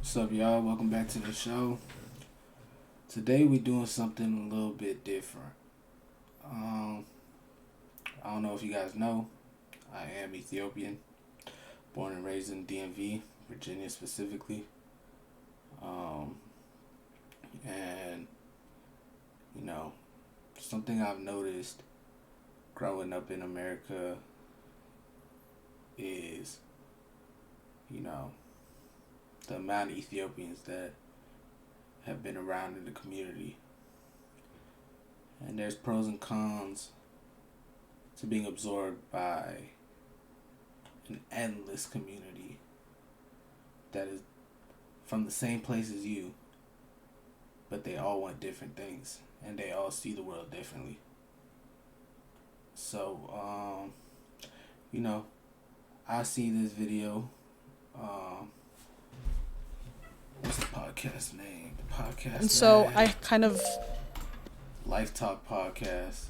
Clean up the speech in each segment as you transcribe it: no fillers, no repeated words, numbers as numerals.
What's up, y'all? Welcome back to the show. Today we doing something a little bit different. Um, I don't know if you guys know, I am Ethiopian, born and raised in DMV, Virginia specifically. Um, and you know, something I've noticed growing up in America is, you know, the amount of Ethiopians that have been around in the community. And there's pros and cons to being absorbed by an endless community that is from the same place as you, but they all want different things and they all see the world differently. So, you know, I see this video. What's the podcast name? The podcast And so name? I kind of, Life Talk Podcast.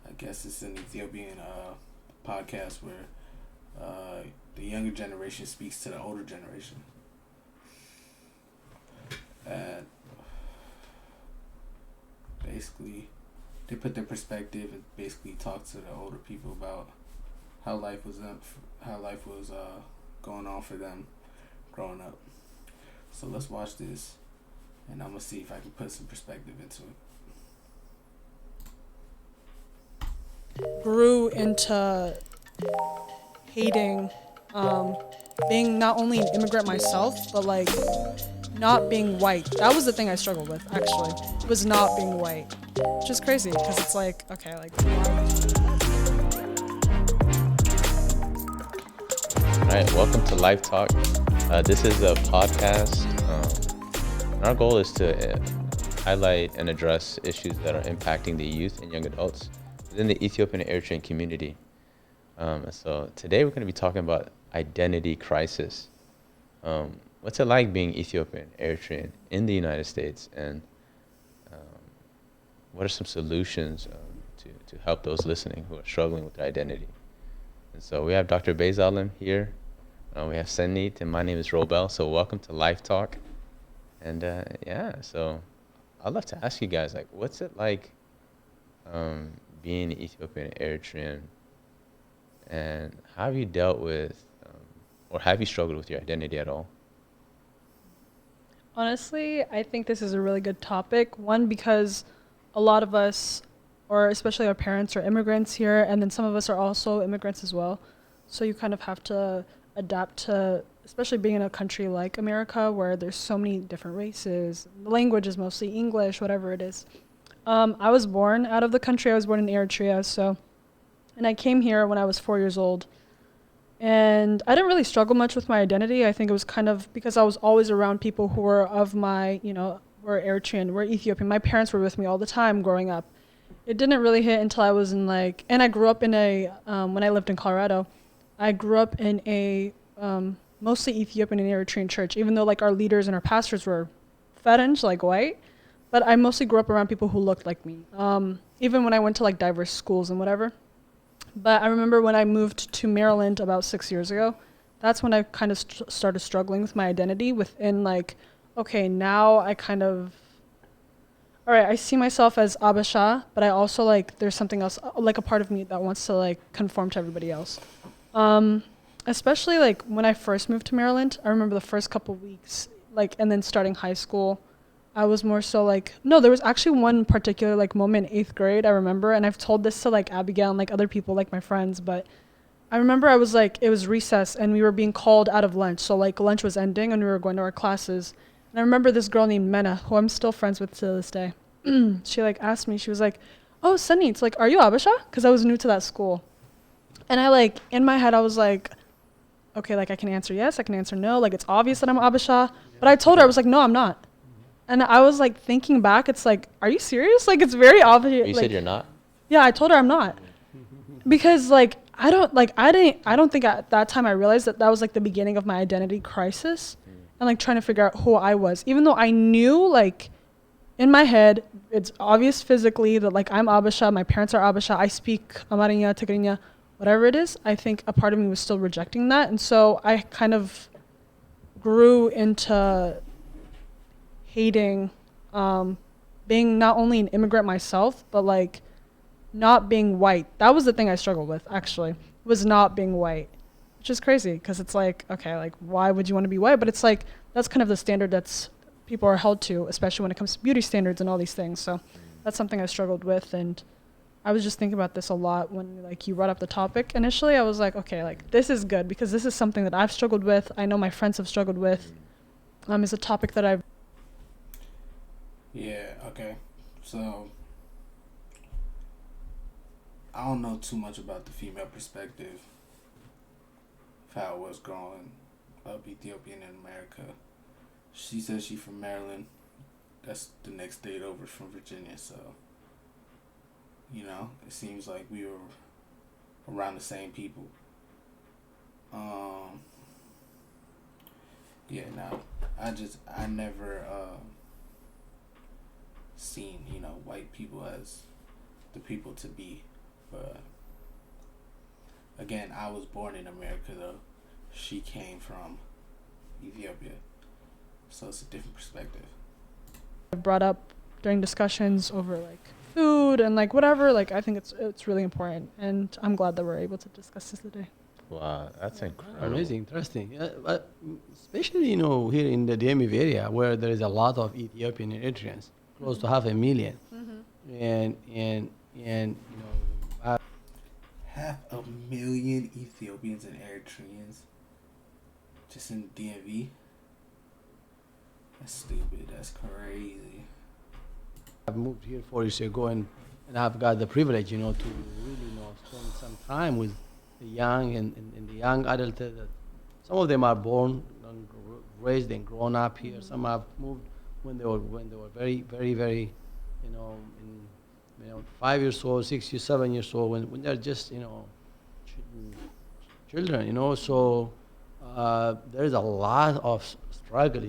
I guess it's an Ethiopian podcast where the younger generation speaks to the older generation. And basically, they put their perspective and basically talk to the older people about how life was going on for them growing up. So let's watch this, and I'm gonna see if I can put some perspective into it. grew into hating being not only an immigrant myself, but like not being white. That was the thing I struggled with, actually, was not being white. Which is crazy because it's like, okay, like, All right, welcome to Life Talk. This is a podcast. And our goal is to highlight and address issues that are impacting the youth and young adults within the Ethiopian and Eritrean community. So today we're going to be talking about identity crisis. What's it like being Ethiopian, Eritrean in the United States, and what are some solutions to help those listening who are struggling with their identity? And so we have Dr. Bezalim here. We have Senit, and my name is Robel. So welcome to Life Talk. And so I'd love to ask you guys, like, what's it like being Ethiopian and Eritrean, and how have you dealt with, or have you struggled with your identity at all? honestly, I think this is a really good topic. One, because a lot of us, or especially our parents, are immigrants here, and then some of us are also immigrants as well. So you kind of have to adapt to, especially being in a country like America where there's so many different races. The language is mostly English, whatever it is. I was born out of the country. I was born in Eritrea, and I came here when I was 4 years old. And I didn't really struggle much with my identity. I think it was kind of because I was always around people who were of my, were Eritrean, were Ethiopian. My parents were with me all the time growing up. It didn't really hit until I was in and I grew up in when I lived in Colorado, I grew up in a mostly Ethiopian and Eritrean church, even though like our leaders and our pastors were Ferenc, like white. But I mostly grew up around people who looked like me, even when I went to like diverse schools and whatever. But I remember when I moved to Maryland about 6 years ago, that's when I kind of started struggling with my identity within like, okay, now I kind of, all right, I see myself as Abasha, but I also like, there's something else, like a part of me that wants to like conform to everybody else. Especially like when I first moved to Maryland, I remember the first couple weeks, like, and then starting high school, I was more so like, no, there was actually one particular like moment in 8th grade, I remember, and I've told this to like Abigail and like other people, like my friends, but I remember I was like, it was recess and we were being called out of lunch. So like lunch was ending and we were going to our classes. And I remember this girl named Mena, who I'm still friends with to this day. She like asked me, she was like, oh, Sunny, it's like, are you Abasha? Because I was new to that school. And I like, in my head, I was like, okay, like I can answer yes, I can answer no. Like it's obvious that I'm Abasha. But I told her, I was like, no, I'm not. And I was like thinking back, it's like, are you serious? Like it's very obvious. You like, said you're not? yeah, I told her I'm not. Because like, I don't think at that time I realized that that was like the beginning of my identity crisis and like trying to figure out who I was. Even though I knew like in my head, it's obvious physically that like I'm Abasha, my parents are Abasha, I speak Amarinya, Tigrinya, whatever it is. I think a part of me was still rejecting that. And so I kind of grew into hating being not only an immigrant myself, but like not being white. That was the thing I struggled with actually, was not being white, which is crazy because it's like, okay, like why would you want to be white? But it's like that's kind of the standard that's people are held to, especially when it comes to beauty standards and all these things. So that's something I struggled with, and I was just thinking about this a lot when like you brought up the topic initially. I was like, okay, like this is good because this is something that I've struggled with. I know my friends have struggled with. It's a topic that I've. Yeah, okay. So, I don't know too much about the female perspective of how it was growing up Ethiopian in America. She says she's from Maryland. That's the next state over from Virginia, so, it seems like we were around the same people. Um, yeah, no, I never, seen, white people as the people to be. But again, I was born in America though. She came from Ethiopia. So it's a different perspective. Brought up during discussions over like food and like whatever. Like I think it's really important, and I'm glad that we're able to discuss this today. Wow, that's incredible. Amazing, interesting. But especially, here in the DMV area where there is a lot of Ethiopian and Eritreans, close to 500,000. And 500,000 Ethiopians and Eritreans just in the DMV. That's stupid. That's crazy. I've moved here 4 years ago, and I've got the privilege, to really, spend some time with the young and the young adults. That some of them are born and raised and grown up here. Some have moved when they were very, very, very, in 5 years old, 6 years, 7 years old, when they're just, children. So there is a lot of struggle,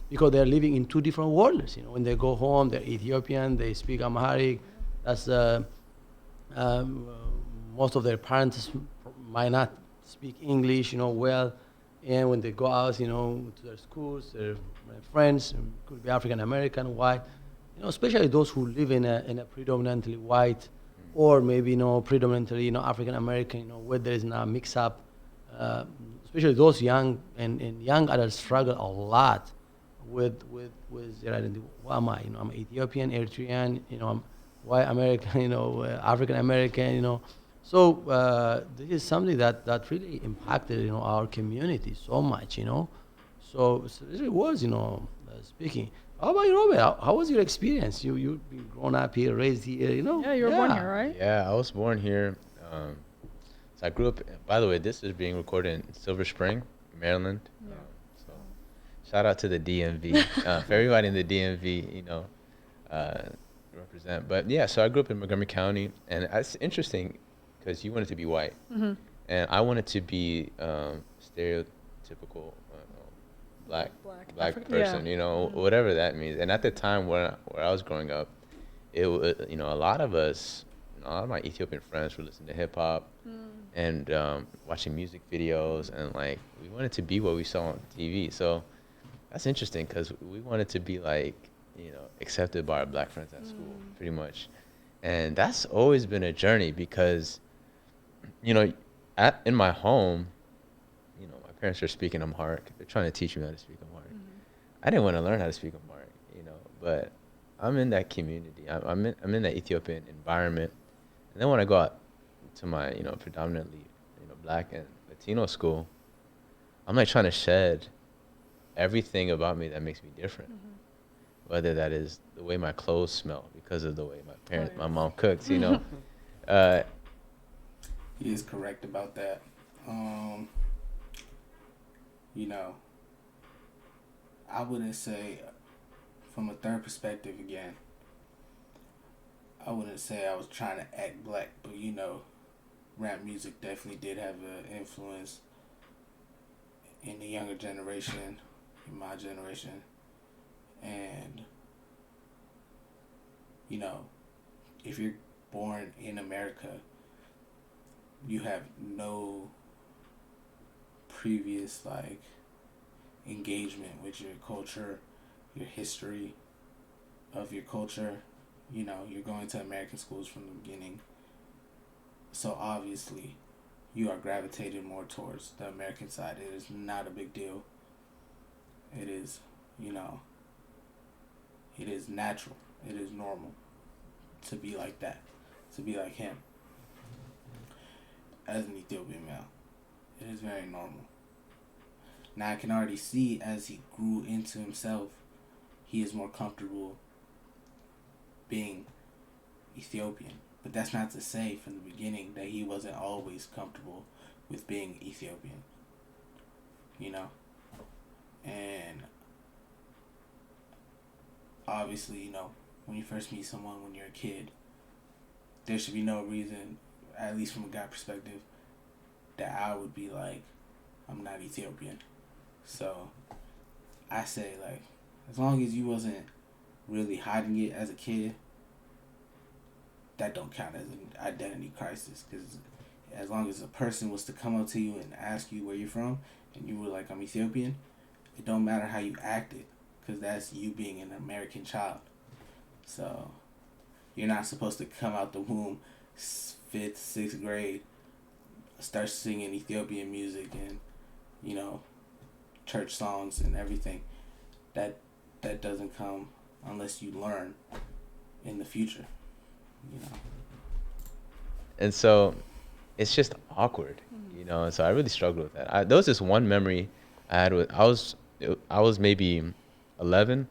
because they're living in two different worlds. When they go home, they're Ethiopian, they speak Amharic. That's most of their parents might not speak English, well. And when they go out, to their schools, their friends could be African American, white. Especially those who live in a predominantly white, or maybe predominantly African American, where there is a mix up. Especially those young and young adults struggle a lot with their identity. What am I? I'm Ethiopian, Eritrean. I'm white American. African American. So this is something that really impacted our community so much. So it really was speaking. How about you, Robert? How was your experience? You've been grown up here, raised here. Yeah, you were born here, right? Yeah, I was born here. So I grew up. By the way, this is being recorded in Silver Spring, Maryland. Yeah. So shout out to the DMV. For everybody in the DMV, represent. But yeah, so I grew up in Montgomery County, and it's interesting because you wanted to be white, and I wanted to be stereotypical black person, whatever that means. And at the time where I was growing up, it was, a lot of us, a lot of my Ethiopian friends were listening to hip hop and watching music videos, and like we wanted to be what we saw on TV. So that's interesting because we wanted to be like, accepted by our black friends at school, pretty much. And that's always been a journey because, in my home, my parents are speaking Amharic. They're trying to teach me how to speak Amharic. I didn't want to learn how to speak Amharic, but I'm in that community. I'm in that Ethiopian environment. And then when I go out to my, predominantly, black and Latino school, I'm like trying to shed everything about me that makes me different. Whether that is the way my clothes smell because of the way my mom cooks, He is correct about that. I wouldn't say, from a third perspective again, I wouldn't say I was trying to act black, but rap music definitely did have an influence in the younger generation, in my generation. And, if you're born in America, you have no previous, engagement with your culture, your history of your culture. You know, you're going to American schools from the beginning. So obviously, you are gravitated more towards the American side. It is not a big deal. It is, you know, it is natural. It is normal to be like that, to be like him as an Ethiopian male. It is very normal. Now I can already see as he grew into himself, he is more comfortable being Ethiopian. But that's not to say from the beginning that he wasn't always comfortable with being Ethiopian. You know? And obviously, you know, when you first meet someone when you're a kid, there should be no reason, at least from a guy perspective, that I would be like, I'm not Ethiopian. So I say, like, as long as you wasn't really hiding it as a kid, that don't count as an identity crisis. Because as long as a person was to come up to you and ask you where you're from, and you were like, I'm Ethiopian, it don't matter how you acted, because that's you being an American child. So you're not supposed to come out the womb 5th, 6th grade, start singing Ethiopian music and, you know, church songs and everything. That doesn't come unless you learn in the future, you know. And so it's just awkward, you know. And so I really struggled with that. There was this one memory I had with I was maybe 11,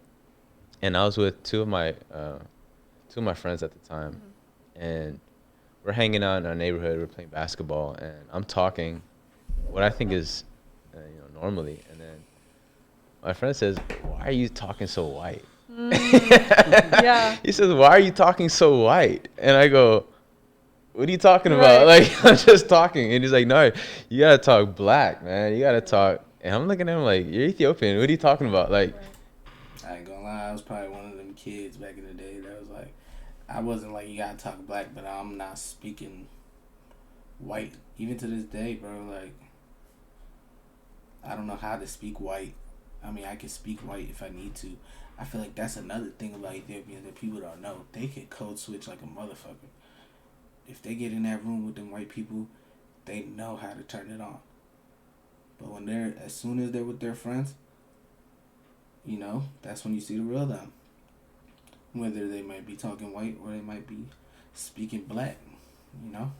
and I was with two of my friends at the time, and we're hanging out in our neighborhood. We're playing basketball, and I'm talking what I think is, normally, and then my friend says, "Why are you talking so white?" Yeah. He says, "Why are you talking so white?" And I go, "What are you talking about?" Right. Like, I'm just talking. And he's like, "No, you gotta talk black, man. You gotta talk." And I'm looking at him like, "You're Ethiopian. What are you talking about?" Like, I ain't gonna lie, I was probably one of them kids back in the day that was like, I wasn't like, you gotta talk black, but I'm not speaking white. Even to this day, bro, like, I don't know how to speak white. I mean, I can speak white if I need to. I feel like that's another thing about Ethiopians that people don't know. They can code switch like a motherfucker. If they get in that room with them white people, they know how to turn it on. But as soon as they're with their friends, you know, that's when you see the real them. Whether they might be talking white or they might be speaking black, you know?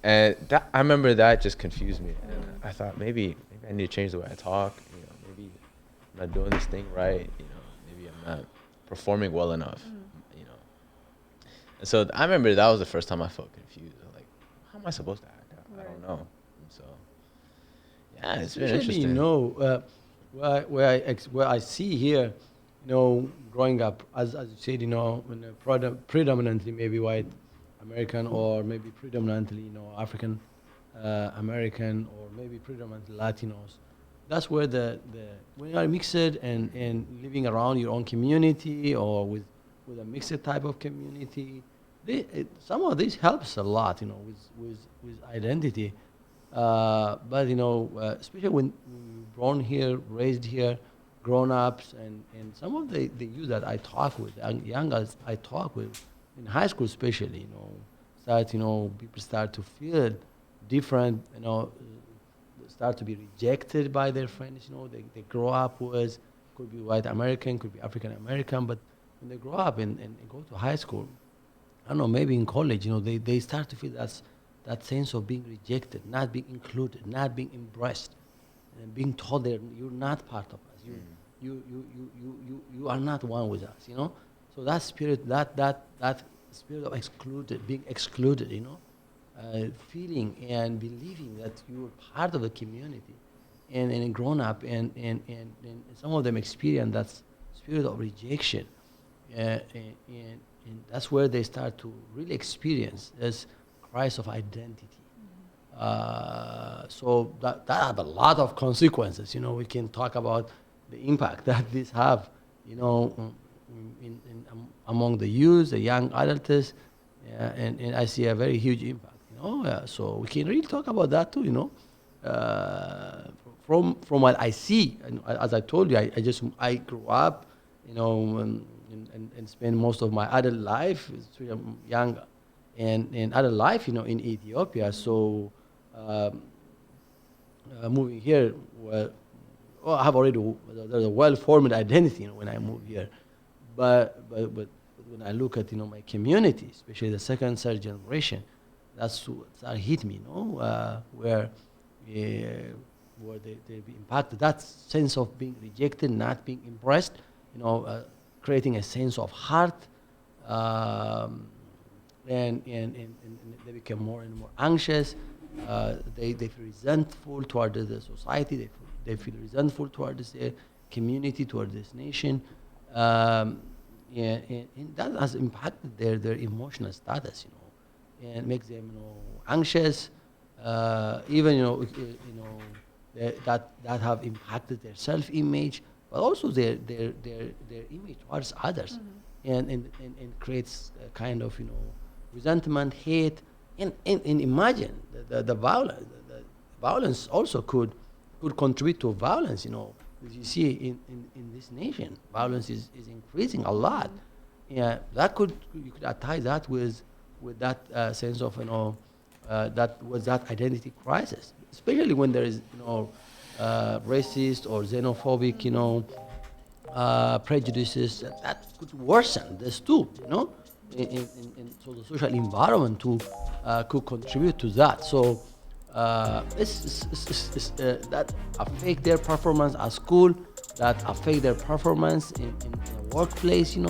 and I remember that just confused me. And I thought maybe I need to change the way I talk. You know, maybe I'm not doing this thing right. You know, maybe I'm not performing well enough. You know, and so I remember that was the first time I felt confused. Like, how am I supposed to act? I don't know. And so, yeah, it's been Especially, interesting. you know, where I see here, you know, growing up, as you said, you know, in a predominantly maybe white American or maybe predominantly, you know, African American or maybe predominantly Latinos. That's where when you are mixed and living around your own community or with a mixed type of community, some of this helps a lot, you know, with identity. But you know, especially when you're born here, raised here, grown ups, and some of the youth that I talk with, young guys I talk with, in high school especially, you know, people start to feel different, you know, start to be rejected by their friends, you know, they grow up with, could be white American, could be African American, but when they grow up and go to high school, I don't know, maybe in college, you know, they start to feel that sense of being rejected, not being included, not being embraced, and being told that you're not part of us. You are not one with us, you know. So that spirit, that spirit of being excluded, you know, feeling and believing that you're part of the community, and grown up, and some of them experience that spirit of rejection, and that's where they start to really experience this crisis of identity. So that have a lot of consequences. You know, we can talk about the impact that this have, you know, among the youth, the young adults, and I see a very huge impact. You know, so we can really talk about that too. You know, from what I see, and as I told you, I grew up, and spent most of my adult life, young, and adult life, in Ethiopia. So moving here, I have already there's a well-formed identity, when I moved here, but when I look at my community, especially the second, third generation, that hit me, where they be impacted. That sense of being rejected, not being impressed, creating a sense of heart, and they become more and more anxious. They feel resentful toward the society. They feel resentful toward this community, toward this nation. And that has impacted their emotional status, and makes them, anxious. Even, that have impacted their self-image, but also their image towards others, and creates a kind of, resentment, hate, and imagine the violence. The violence also could contribute to violence. As you see in this nation, violence is increasing a lot. Yeah, you could tie that with that sense of, that identity crisis, especially when there is, racist or xenophobic, prejudices that could worsen this too, and so the social environment too could contribute to that. So that affect their performance at school, that affect their performance in the workplace, and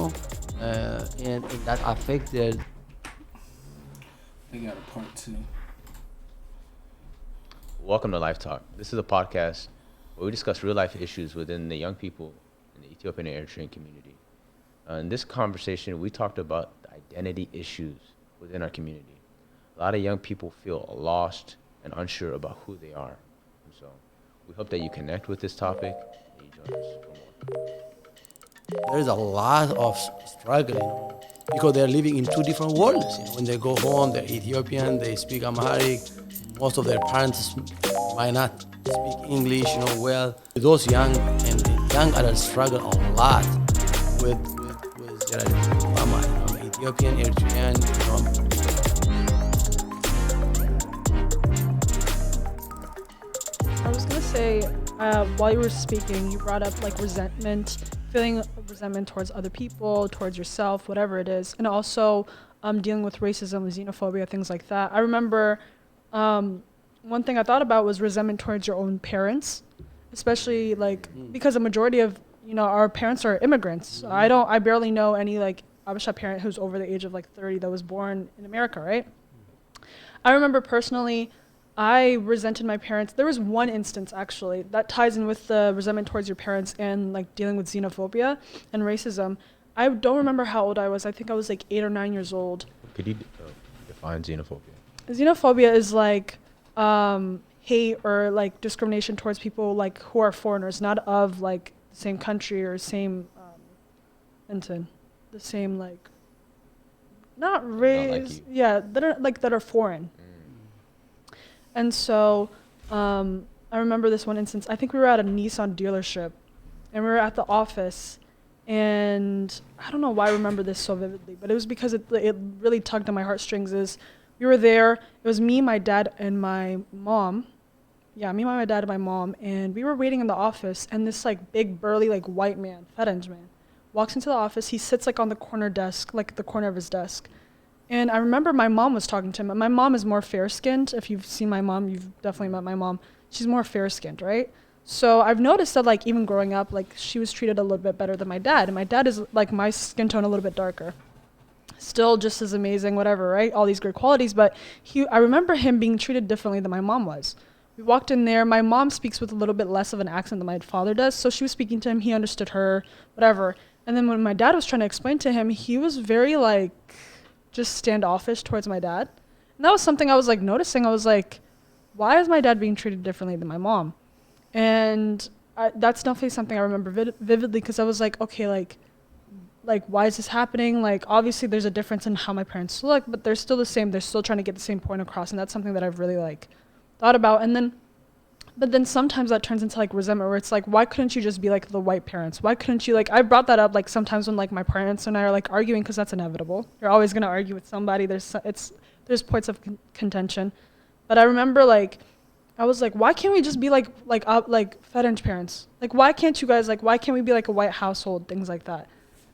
that affect their. They got a part 2. Welcome to Life Talk. This is a podcast where we discuss real-life issues within the young people in the Ethiopian and Eritrean community. In this conversation, we talked about the identity issues within our community. A lot of young people feel lost and unsure about who they are. And so we hope that you connect with this topic and you join us for more. There is a lot of struggle, because they're living in two different worlds. When they go home, they're Ethiopian, they speak Amharic. Most of their parents might not speak English, well. Those young adults struggle a lot with their identity. I'm Ethiopian, Eritrean, I was gonna say, while you were speaking, you brought up like resentment, feeling resentment towards other people, towards yourself, whatever it is, and also dealing with racism, xenophobia, things like that. I remember one thing I thought about was resentment towards your own parents, especially because a majority of our parents are immigrants. So I barely know any Abisha parent who's over the age of 30 that was born in America, right? I remember personally, I resented my parents. There was one instance actually that ties in with the resentment towards your parents and dealing with xenophobia and racism. I don't remember how old I was. I think I was 8 or 9 years old. Could you define xenophobia? Xenophobia is hate or discrimination towards people who are foreigners, not of the same country or same the same not race, that are foreign. And so I remember this one instance. I think we were at a Nissan dealership, and we were at the office, and I don't know why I remember this so vividly, but it was because it really tugged on my heartstrings. We were there. It was me, my dad, and my mom. Yeah, me, my dad, and my mom, and we were waiting in the office, and this big, burly, white man, fat-end man, walks into the office. He sits on the corner desk, the corner of his desk. And I remember my mom was talking to him. My mom is more fair-skinned. If you've seen my mom, you've definitely met my mom. She's more fair-skinned, right? So I've noticed that even growing up, she was treated a little bit better than my dad. And my dad is my skin tone a little bit darker. Still just as amazing, whatever, right? All these great qualities. But I remember him being treated differently than my mom was. We walked in there. My mom speaks with a little bit less of an accent than my father does. So she was speaking to him. He understood her, whatever. And then when my dad was trying to explain to him, he was very just standoffish towards my dad. And that was something I was noticing. I was why is my dad being treated differently than my mom? And that's definitely something I remember vividly, because I was okay, why is this happening? Obviously there's a difference in how my parents look, but they're still the same. They're still trying to get the same point across. And that's something that I've really thought about. And then But then sometimes that turns into like resentment where it's like, why couldn't you just be like the white parents? Why couldn't you like, I brought that up like sometimes when like my parents and I are like arguing because that's inevitable. You're always going to argue with somebody. There's points of contention. But I remember like, I was like, why can't we just be like fetish parents? Like, why can't you guys, like, why can't we be like a white household? Things like that.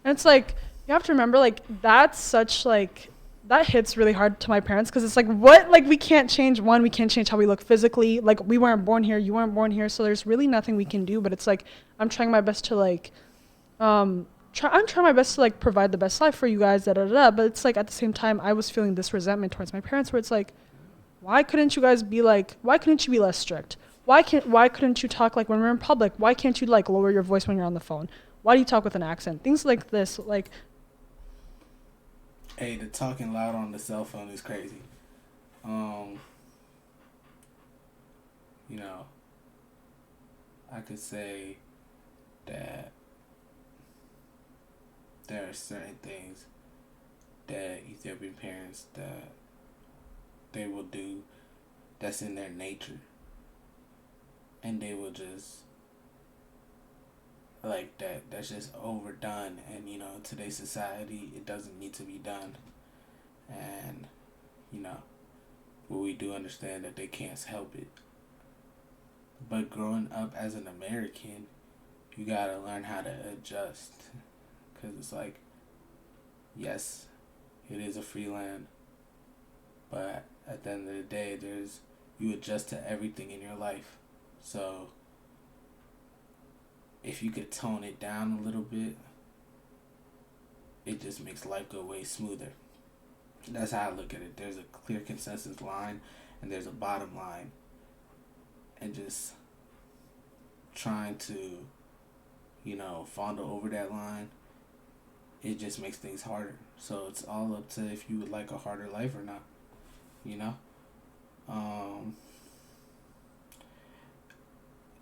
And it's like, you have to remember like, that's such like, that hits really hard to my parents because it's like what like we can't change we can't change how we look physically, like we weren't born here, you weren't born here, so there's really nothing we can do. But it's like I'm trying my best to like I'm trying my best to like provide the best life for you guys, da da da. But it's like at the same time I was feeling this resentment towards my parents where it's like, why couldn't you guys be like, why couldn't you be less strict? Why couldn't you talk like when we're in public? Why can't you like lower your voice when you're on the phone? Why do you talk with an accent? Things like this, like. Hey, the talking loud on the cell phone is crazy. You know, I could say that there are certain things that Ethiopian parents that they will do that's in their nature, and they will just like that's just overdone, and you know, in today's society it doesn't need to be done. And you know, but we do understand that they can't help it. But growing up as an American, you gotta learn how to adjust, because it's like, yes, it is a free land, but at the end of the day, you adjust to everything in your life. So if you could tone it down a little bit, it just makes life go way smoother. That's how I look at it. There's a clear consensus line and there's a bottom line. And just trying to, you know, fondle over that line, it just makes things harder. So it's all up to if you would like a harder life or not, you know?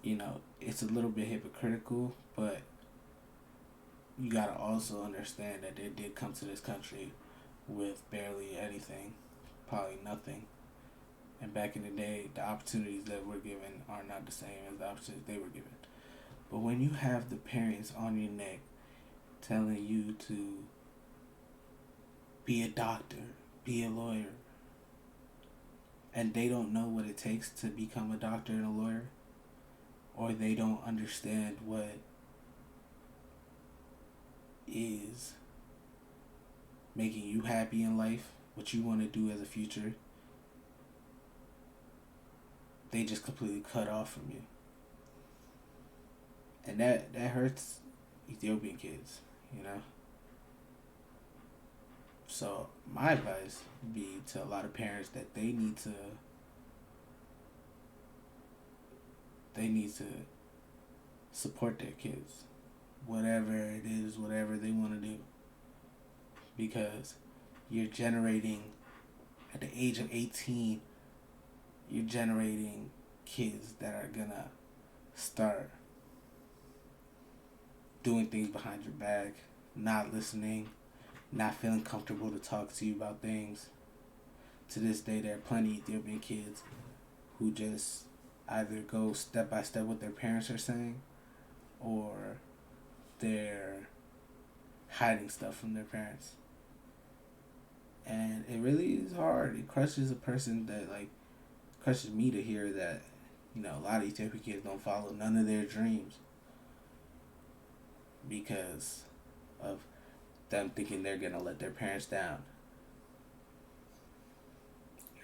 You know, it's a little bit hypocritical, but you gotta also understand that they did come to this country with barely anything, probably nothing. And back in the day, the opportunities that we're given are not the same as the opportunities they were given. But when you have the parents on your neck telling you to be a doctor, be a lawyer, and they don't know what it takes to become a doctor and a lawyer, or they don't understand what is making you happy in life, what you want to do as a future, they just completely cut off from you. And that hurts Ethiopian kids, you know? So my advice would be to a lot of parents that they need to support their kids, whatever it is, whatever they want to do, because you're generating, at the age of 18, you're generating kids that are gonna start doing things behind your back, not listening, not feeling comfortable to talk to you about things. To this day, there are plenty of Ethiopian kids who just either go step by step what their parents are saying, or they're hiding stuff from their parents. And it really is hard. It crushes a person that, like, crushes me to hear that, you know, a lot of Ethiopian kids don't follow none of their dreams because of them thinking they're gonna let their parents down.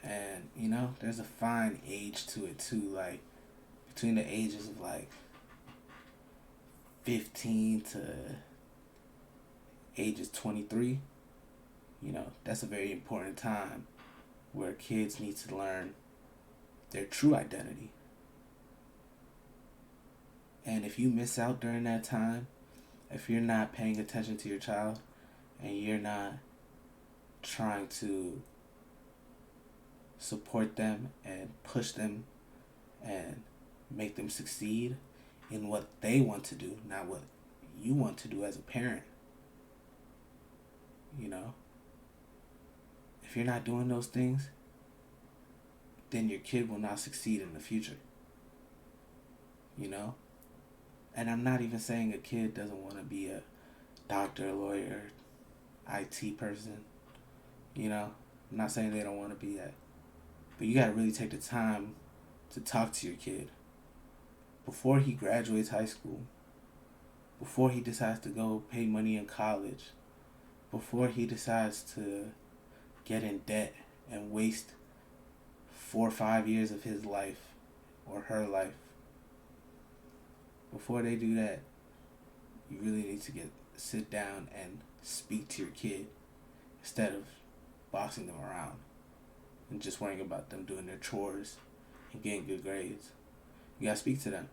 And, you know, there's a fine age to it too. Like, between the ages of like 15 to ages 23, you know, that's a very important time where kids need to learn their true identity. And if you miss out during that time, if you're not paying attention to your child and you're not trying to support them and push them and make them succeed in what they want to do, not what you want to do as a parent, you know, if you're not doing those things, then your kid will not succeed in the future. you know? And I'm not even saying a kid doesn't want to be a doctor, lawyer, IT person, you know? I'm not saying they don't want to be that. But you got to really take the time to talk to your kid before he graduates high school, before he decides to go pay money in college, before he decides to get in debt and waste 4 or 5 years of his life or her life. Before they do that, you really need to sit down and speak to your kid instead of bossing them around and just worrying about them doing their chores and getting good grades. You gotta speak to them.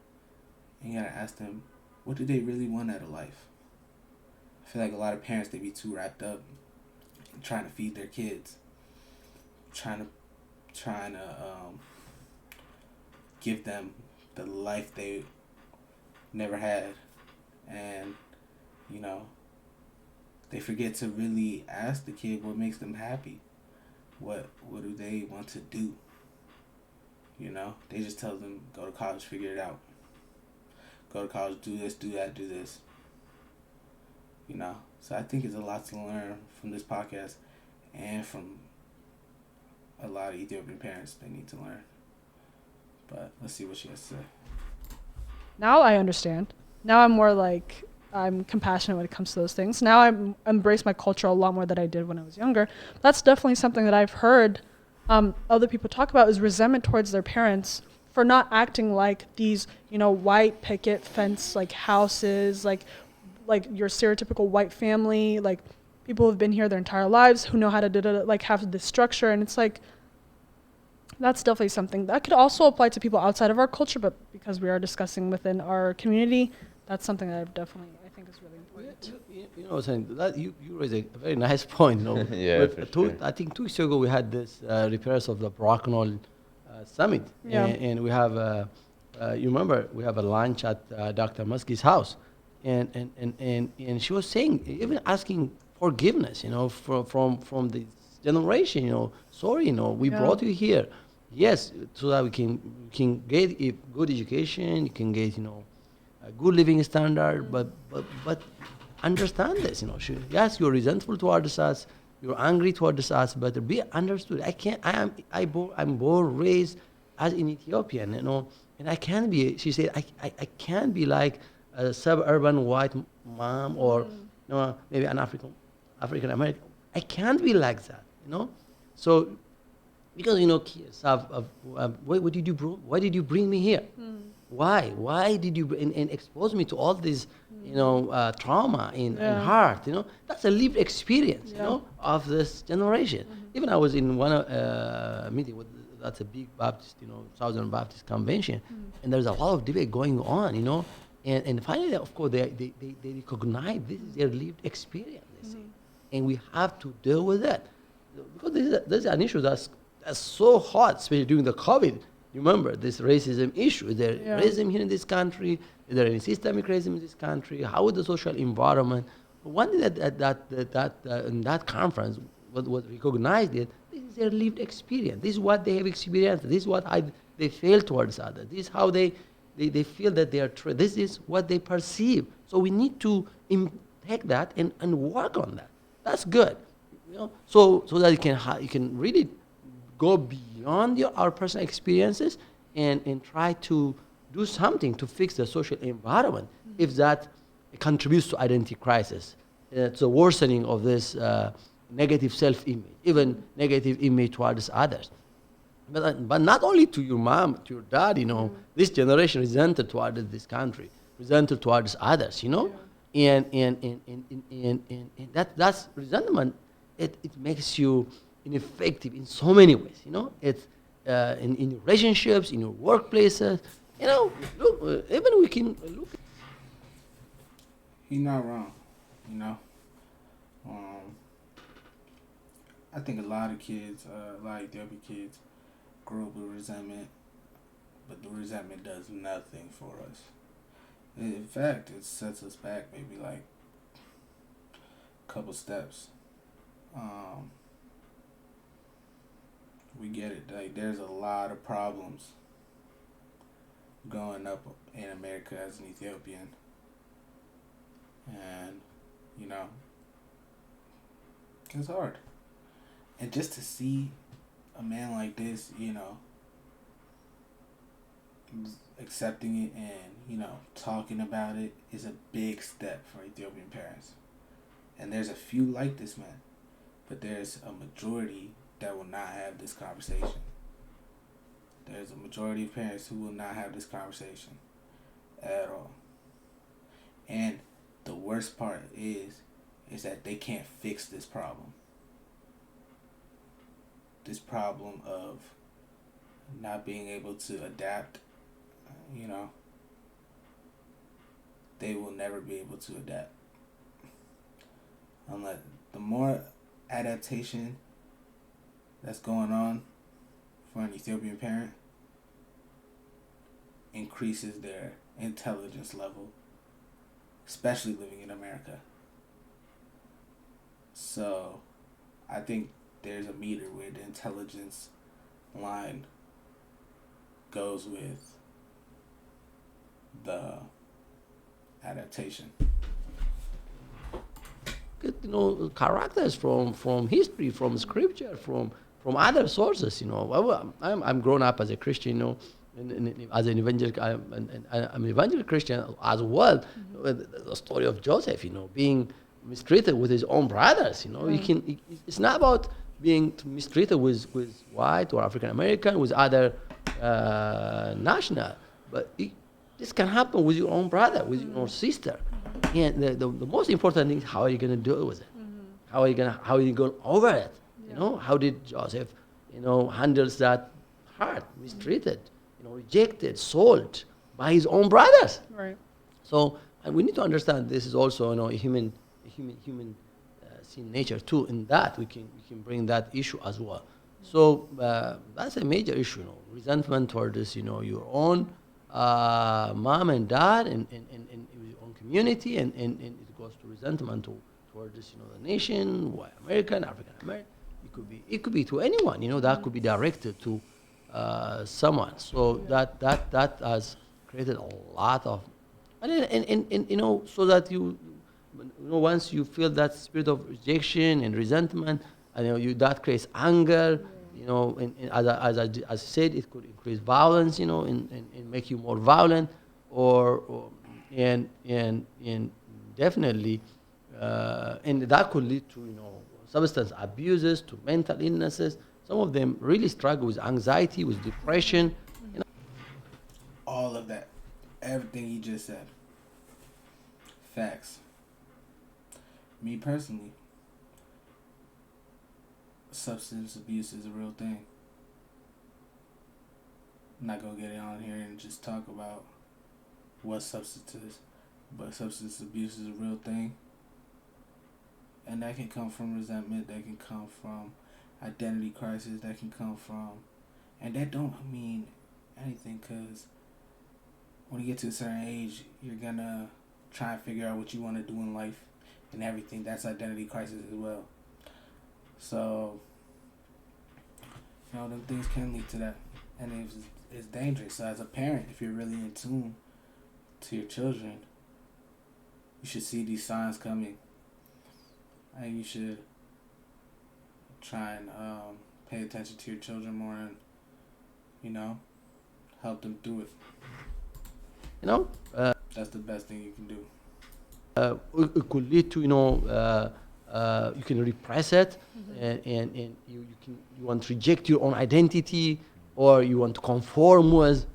And you gotta ask them, what do they really want out of life? I feel like a lot of parents, they be too wrapped up in trying to feed their kids, trying to give them the life they never had, and you know, they forget to really ask the kid what makes them happy. What do they want to do? You know, they just tell them, go to college, figure it out. Go to college, do this, do that, do this. You know, so I think it's a lot to learn from this podcast and from a lot of Ethiopian parents. They need to learn. But let's see what she has to say. Now I understand. Now I'm more like, I'm compassionate when it comes to those things. Now I embrace my culture a lot more than I did when I was younger. That's definitely something that I've heard other people talk about, is resentment towards their parents for not acting like these, white picket fence like houses, like your stereotypical white family, like people who've been here their entire lives, who know how to like have this structure. And it's like, that's definitely something that could also apply to people outside of our culture, but because we are discussing within our community, that's something that I think is really important. Saying that you raise a very nice point. Yeah, for sure. I think 2 weeks ago we had this repairs of the Bracknell summit, Yeah. and we have you remember we have a lunch at Dr. Muski's house, and she was saying, even asking forgiveness, from the generation, sorry, we Yeah. brought you here, yes, so that we can get a good education, you can get a good living standard, but understand this, yes, you're resentful towards us, you're angry towards us, but be understood. I'm born, raised as an Ethiopian, and I can't be. She said, I can't be like a suburban white mom or maybe an African American. I can't be like that, So because kids why did you bring me here? Why did you and expose me to all this trauma in heart? That's a lived experience, of this generation. Even I was in one meeting with, that's a big Baptist, Southern Baptist convention, and there's a lot of debate going on, and finally, of course, they recognize this is their lived experience, they say, and we have to deal with it, because this is an issue that's so hot, especially during the COVID. You remember this racism issue? Is there racism here in this country? Is there any systemic racism in this country? How is the social environment? One thing that in that conference was recognized, it, this is their lived experience. This is what they have experienced. This is what they feel towards others. This is how they feel that they are true. This is what they perceive. So we need to take that and work on that. That's good. So that you can really go beyond our personal experiences and try to do something to fix the social environment, if that contributes to identity crisis, to the worsening of this negative self-image, even negative image towards others. But not only to your mom, to your dad, this generation resented towards this country, resented towards others, and that's resentment. It makes you ineffective in so many ways, It's in your relationships, in your workplaces, look, even we can look. He's not wrong, I think a lot of kids, a lot of Ethiopian kids, grow up with resentment, but the resentment does nothing for us. In fact, it sets us back maybe like a couple steps. We get it. Like, there's a lot of problems growing up in America as an Ethiopian, and you know, it's hard. And just to see a man like this, accepting it and talking about it is a big step for Ethiopian parents. And there's a few like this man, but there's a majority that will not have this conversation. There's a majority of parents who will not have this conversation at all. And the worst part is that they can't fix this problem. This problem of not being able to adapt, they will never be able to adapt. Unless the more adaptation that's going on for an Ethiopian parent increases their intelligence level, especially living in America. So I think there's a meter where the intelligence line goes with the adaptation. Get, characters from history, from scripture, from other sources. I'm grown up as a Christian, as an evangelical, I'm an evangelical Christian as well. The story of Joseph, being mistreated with his own brothers. It's not about being mistreated with white or African American, with other national, but this can happen with your own brother, with your own sister. And the most important thing is, how are you going to deal with it? How are you going over it? How did Joseph, handles that hard, mistreated, rejected, sold by his own brothers? Right. So, and we need to understand this is also, a human sin nature too. In that we can bring that issue as well. So that's a major issue, resentment toward this, your own mom and dad and your own community, and it goes to resentment toward this, the nation, white American, African American. It could be to anyone, that could be directed to someone. So that has created a lot of, and so that once you feel that spirit of rejection and resentment, and that creates anger. And as I said, it could increase violence, and make you more violent, and definitely, and that could lead to substance abuses, to mental illnesses. Some of them really struggle with anxiety, with depression. All of that, everything you just said, facts. Me personally, substance abuse is a real thing. I'm not gonna get on here and just talk about what substance is, but substance abuse is a real thing. And that can come from resentment, that can come from identity crisis, that can come from, and that don't mean anything, because when you get to a certain age, you're gonna try and figure out what you want to do in life and everything. That's identity crisis as well. So, them things can lead to that, and it's dangerous. So as a parent, if you're really in tune to your children, you should see these signs coming, and you should try and pay attention to your children more, and help them through it. That's the best thing you can do. It could lead to you can repress it, and you want to reject your own identity, or you want to conform with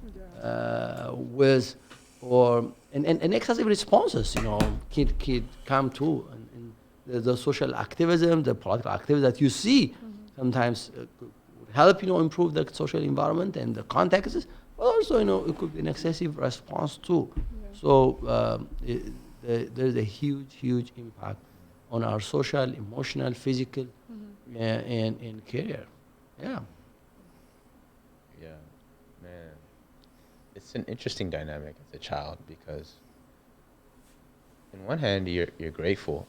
or and excessive responses kid come to, and the social activism, the political activism that you see sometimes could help improve the social environment and the contexts, but also it could be an excessive response too. So there's a huge impact on our social, emotional, physical, and career. Yeah. Yeah, man. It's an interesting dynamic as a child, because in one hand you're grateful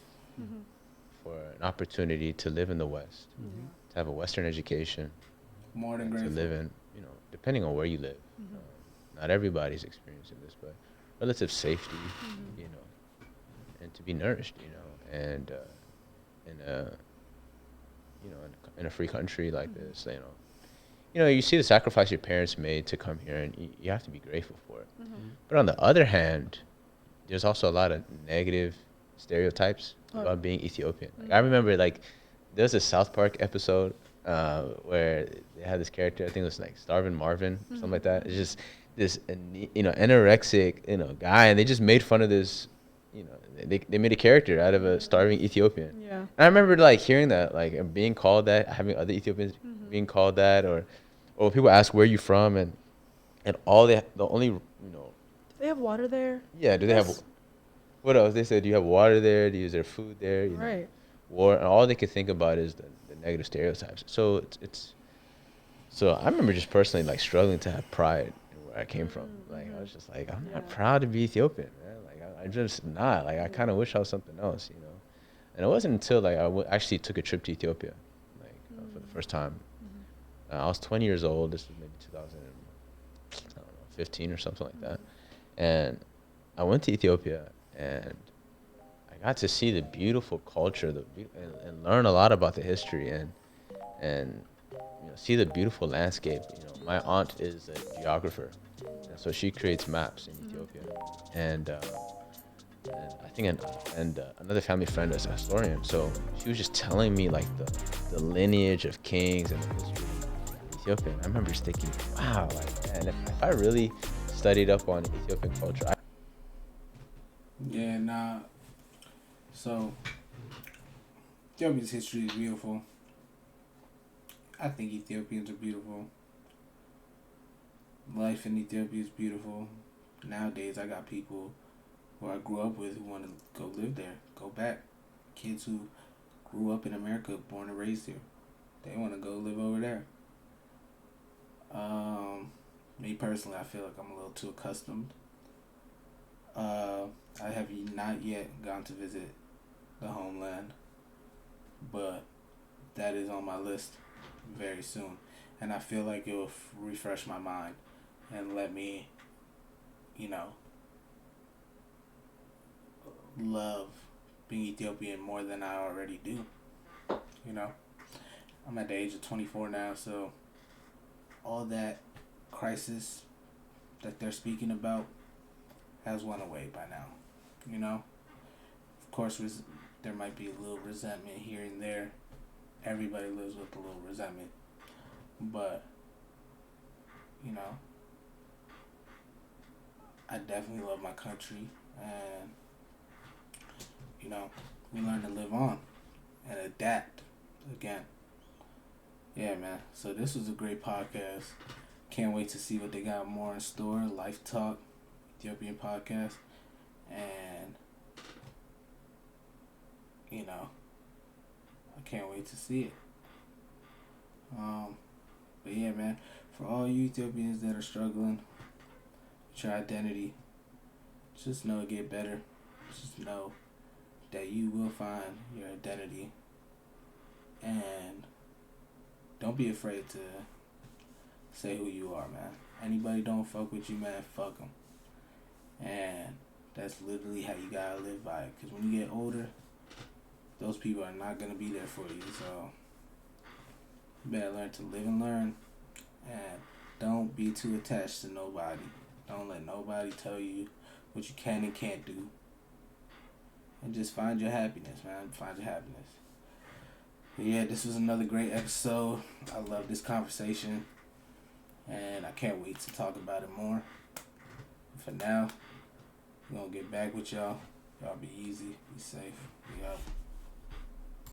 for an opportunity to live in the West, to have a Western education, More than to grateful. live in, depending on where you live, not everybody's experiencing this, but relative safety, you know, and to be nourished, you know, and in a in a free country like this, you know, you see the sacrifice your parents made to come here, and you have to be grateful for it. But on the other hand, there's also a lot of negative stereotypes about being Ethiopian. Like, I remember, like, there's a South Park episode where they had this character, I think it was like Starvin Marvin, something like that. It's just this, you know, anorexic, you know, guy, and they just made fun of this, you know, they made a character out of a starving Ethiopian. Yeah. And I remember, like, hearing that, like, and being called that, having other Ethiopians being called that, or people ask where you from, and the only, you know, Do they have water there? yeah, do they have, Yes. what else? They said, do you have water there? Do you use their food there? You know, Right. war, and all they could think about is the negative stereotypes. So so I remember just personally, like, struggling to have pride in where I came from. Like, I was just like, I'm not Yeah. proud to be Ethiopian, man. Like, I'm just not. Like, I kind of wish I was something else, you know. And it wasn't until, like, actually took a trip to Ethiopia, like, for the first time. I was 20 years old. This was maybe 2015 or something like that. And I went to Ethiopia, and I got to see the beautiful culture, and learn a lot about the history, and you know, see the beautiful landscape. You know, my aunt is a geographer, and so she creates maps in Ethiopia, and I think another family friend is a historian. So she was just telling me, like, the lineage of kings and the history of Ethiopia. And I remember just thinking, wow, like, man, if I really studied up on Ethiopian culture, Yeah, nah. So, Ethiopia's history is beautiful. I think Ethiopians are beautiful. Life in Ethiopia is beautiful. Nowadays, I got people who I grew up with who want to go live there, go back. Kids who grew up in America, born and raised here, they want to go live over there. Me personally, I feel like I'm a little too accustomed. I have not yet gone to visit the homeland, but that is on my list very soon. And I feel like it will refresh my mind and let me, you know, love being Ethiopian more than I already do. You know, I'm at the age of 24 now, so all that crisis that they're speaking about has went away by now. You know, of course, there might be a little resentment here and there. Everybody lives with a little resentment, but you know, I definitely love my country, and you know, we learn to live on and adapt again. Yeah, man. So this was a great podcast. Can't wait to see what they got more in store. Life Talk, Ethiopian podcast, and you know, I can't wait to see it. But yeah, man. For all you Ethiopians that are struggling with your identity, just know it get better. Just know that you will find your identity, and don't be afraid to say who you are, man. Anybody don't fuck with you, man, fuck them. And that's literally how you gotta live by it. Because when you get older, those people are not gonna be there for you. So you better learn to live and learn, and don't be too attached to nobody. Don't let nobody tell you what you can and can't do. And just find your happiness, man. Find your happiness. But yeah, this was another great episode. I love this conversation, and I can't wait to talk about it more. For now, we're gonna get back with y'all. Y'all be easy, be safe, be out.